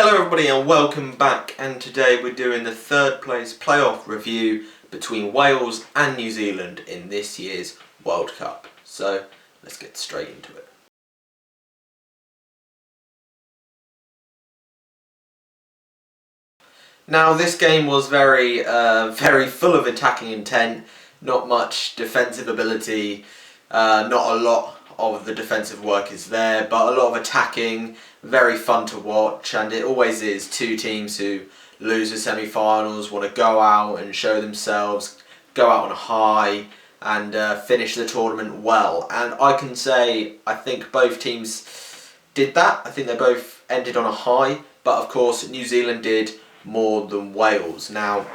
Hello everybody and welcome back, and today we're doing the third place playoff review between Wales and New Zealand in this year's World Cup. So let's get straight into it. Now this game was very full of attacking intent, not much defensive ability, not a lot of the defensive work is there, but a lot of attacking, very fun to watch, and it always is. Two teams who lose the semi-finals want to go out and show themselves, go out on a high and finish the tournament well, and I can say I think both teams did that. I think they both ended on a high, but of course New Zealand did more than Wales. Now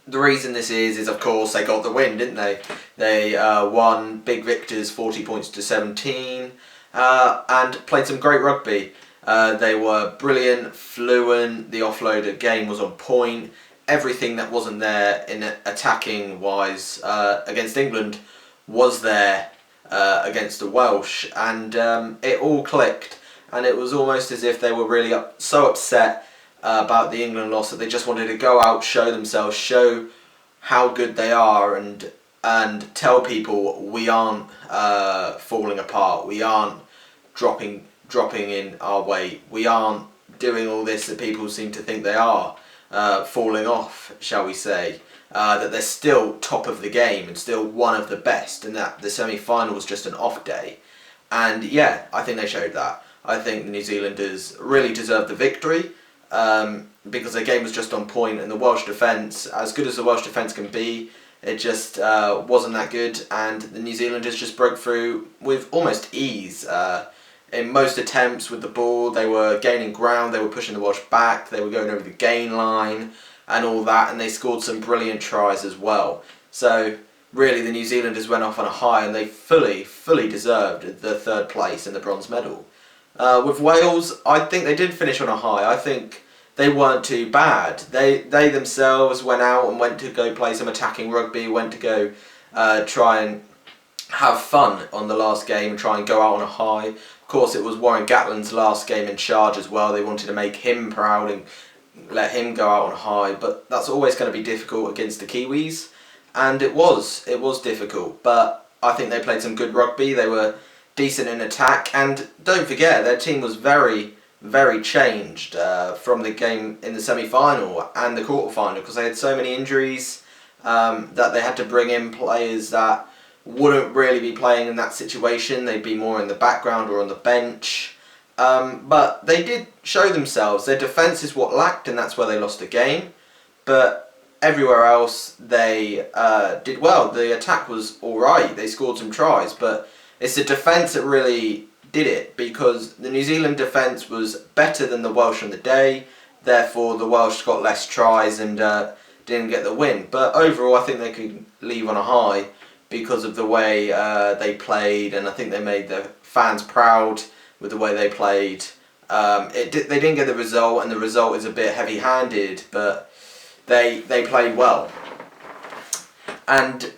the reason this is of course they got the win, didn't they? They won big victors, 40 points to 17, and played some great rugby. They were brilliant, fluent, the offload game was on point. Everything that wasn't there in attacking wise against England was there against the Welsh, and it all clicked, and it was almost as if they were really so upset about the England loss that they just wanted to go out, show themselves, show how good they are, and tell people we aren't falling apart, we aren't dropping in our weight, we aren't doing all this that people seem to think they are, falling off, shall we say, that they're still top of the game and still one of the best, and that the semi-final was just an off day. And yeah, I think they showed that. I think the New Zealanders really deserved the victory, because their game was just on point, and the Welsh defence, as good as the Welsh defence can be, it just wasn't that good, and the New Zealanders just broke through with almost ease. In most attempts with the ball, they were gaining ground, they were pushing the Welsh back, they were going over the gain line and all that, and they scored some brilliant tries as well. So really the New Zealanders went off on a high, and they fully deserved the third place and the bronze medal. With Wales, I think they did finish on a high. I think they weren't too bad. They themselves went out and went to go play some attacking rugby, went to go try and have fun on the last game and try and go out on a high. Of course, it was Warren Gatland's last game in charge as well. They wanted to make him proud and let him go out on a high, but that's always going to be difficult against the Kiwis, and it was difficult, but I think they played some good rugby. They were decent in attack, and don't forget their team was very changed from the game in the semi-final and the quarter-final, because they had so many injuries that they had to bring in players that wouldn't really be playing in that situation. They'd be more in the background or on the bench, but they did show themselves. Their defence is what lacked, and that's where they lost the game, but everywhere else they did well. The attack was alright, they scored some tries, but it's the defence that really did it, because the New Zealand defence was better than the Welsh on the day, therefore the Welsh got less tries and didn't get the win. But overall I think they could leave on a high because of the way they played, and I think they made the fans proud with the way they played. They didn't get the result, and the result is a bit heavy-handed, but they played well. And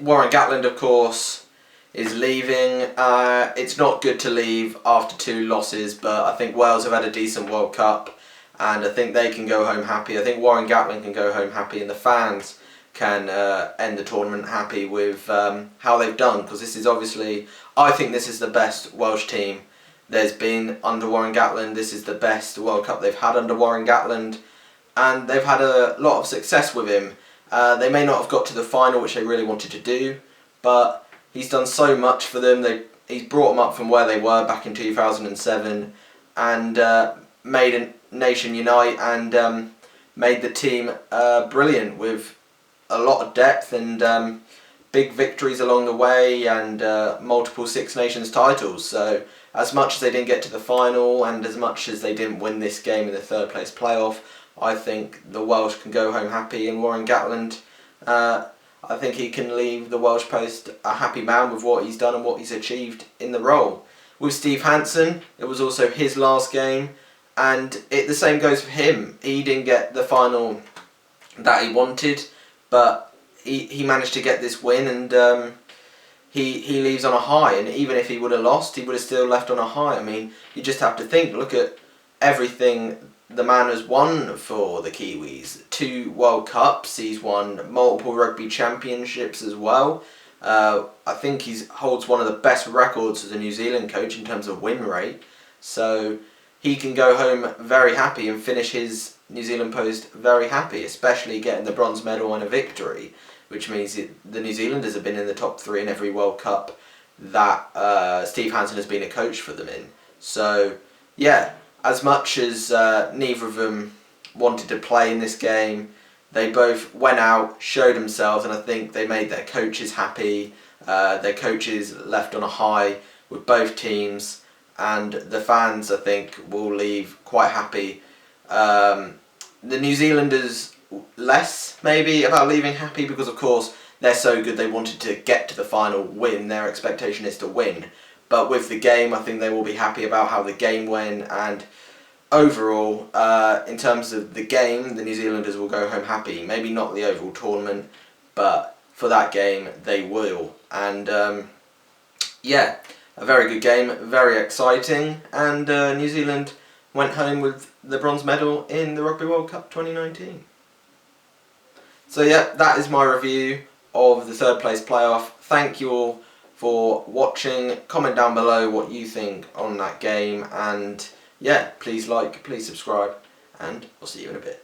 Warren Gatland, of course, is leaving. It's not good to leave after 2 losses, but I think Wales have had a decent World Cup, and I think they can go home happy. I think Warren Gatland can go home happy, and the fans can end the tournament happy with how they've done, because this is obviously, I think this is the best Welsh team there's been under Warren Gatland. This is the best World Cup they've had under Warren Gatland, and they've had a lot of success with him. They may not have got to the final, which they really wanted to do, but he's done so much for them. He's brought them up from where they were back in 2007 and made a nation unite, and made the team brilliant with a lot of depth and big victories along the way, and multiple Six Nations titles. So as much as they didn't get to the final, and as much as they didn't win this game in the third place playoff, I think the Welsh can go home happy, and Warren Gatland, I think he can leave the Welsh post a happy man with what he's done and what he's achieved in the role. With Steve Hansen, it was also his last game, and the same goes for him. He didn't get the final that he wanted, but he managed to get this win, and he leaves on a high, and even if he would have lost, he would have still left on a high. I mean, you just have to think, look at everything the man has won for the Kiwis. 2 World Cups, he's won multiple rugby championships as well. I think he holds one of the best records as a New Zealand coach in terms of win rate. So he can go home very happy and finish his New Zealand post very happy, especially getting the bronze medal and a victory, which means the New Zealanders have been in the top 3 in every World Cup that Steve Hansen has been a coach for them in. So yeah, as much as neither of them wanted to play in this game, they both went out, showed themselves, and I think they made their coaches happy. Their coaches left on a high with both teams, and the fans, I think, will leave quite happy. The New Zealanders less, maybe, about leaving happy, because of course they're so good they wanted to get to the final, win. Their expectation is to win. But with the game, I think they will be happy about how the game went, and overall, in terms of the game, the New Zealanders will go home happy. Maybe not the overall tournament, but for that game they will. And yeah, a very good game, very exciting, and New Zealand went home with the bronze medal in the Rugby World Cup 2019. So yeah, that is my review of the 3rd place playoff. Thank you all for watching. Comment down below what you think on that game, and yeah, please like, please subscribe, and I'll see you in a bit.